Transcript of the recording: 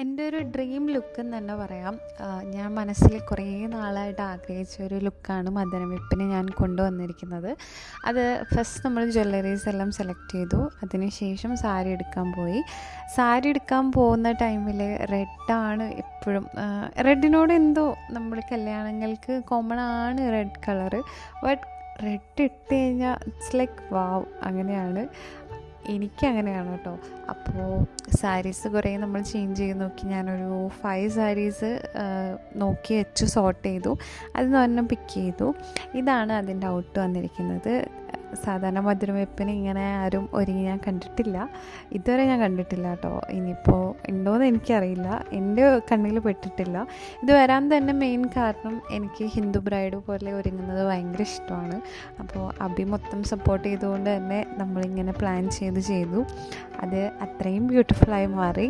എൻ്റെ ഒരു dream look എന്ന് തന്നെ പറയാം. ഞാൻ മനസ്സിൽ കുറേ നാളായിട്ട് ആഗ്രഹിച്ച ഒരു ലുക്കാണ് മദനവെപ്പിന് ഞാൻ കൊണ്ടുവന്നിരിക്കുന്നത്. അത് ഫസ്റ്റ് നമ്മൾ ജ്വല്ലറീസ് എല്ലാം സെലക്ട് ചെയ്തു. അതിനുശേഷം സാരി എടുക്കാൻ പോയി. സാരി എടുക്കാൻ പോകുന്ന ടൈമിൽ റെഡാണ് എപ്പോഴും. റെഡിനോട് എന്തോ നമ്മൾ കല്യാണങ്ങൾക്ക് കോമൺ ആണ് റെഡ് കളറ്. ബട്ട് റെഡ് ഇട്ട് കഴിഞ്ഞാൽ ഇറ്റ്സ് ലൈക്ക് വാവ്, അങ്ങനെയാണ്. എനിക്കങ്ങനെയാണ് കേട്ടോ. അപ്പോൾ സാരീസ് കുറേ നമ്മൾ ചേഞ്ച് ചെയ്ത് നോക്കി. ഞാനൊരു 5 സാരീസ് നോക്കി വെച്ച് സോർട്ട് ചെയ്തു. അതിൽ നിന്ന് ഒരെണ്ണം പിക്ക് ചെയ്തു. ഇതാണ് അതിൻ്റെ ഔട്ട് വന്നിരിക്കുന്നത്. സാധാരണ മധുരവെപ്പിന് ഇങ്ങനെ ആരും ഒരുങ്ങി ഞാൻ കണ്ടിട്ടില്ല, ഇതുവരെ ഞാൻ കണ്ടിട്ടില്ല കേട്ടോ. ഇനിയിപ്പോൾ ഉണ്ടോയെന്ന് എനിക്കറിയില്ല, എൻ്റെ കണ്ണിൽ പെട്ടിട്ടില്ല. ഇത് വരാൻ തന്നെ മെയിൻ കാരണം എനിക്ക് ഹിന്ദു ബ്രൈഡ് പോലെ ഒരുങ്ങുന്നത് ഭയങ്കര ഇഷ്ടമാണ്. അപ്പോൾ അഭി മൊത്തം സപ്പോർട്ട് ചെയ്തുകൊണ്ട് തന്നെ നമ്മളിങ്ങനെ പ്ലാൻ ചെയ്തു. അത് അത്രയും ബ്യൂട്ടിഫുള്ളായി മാറി.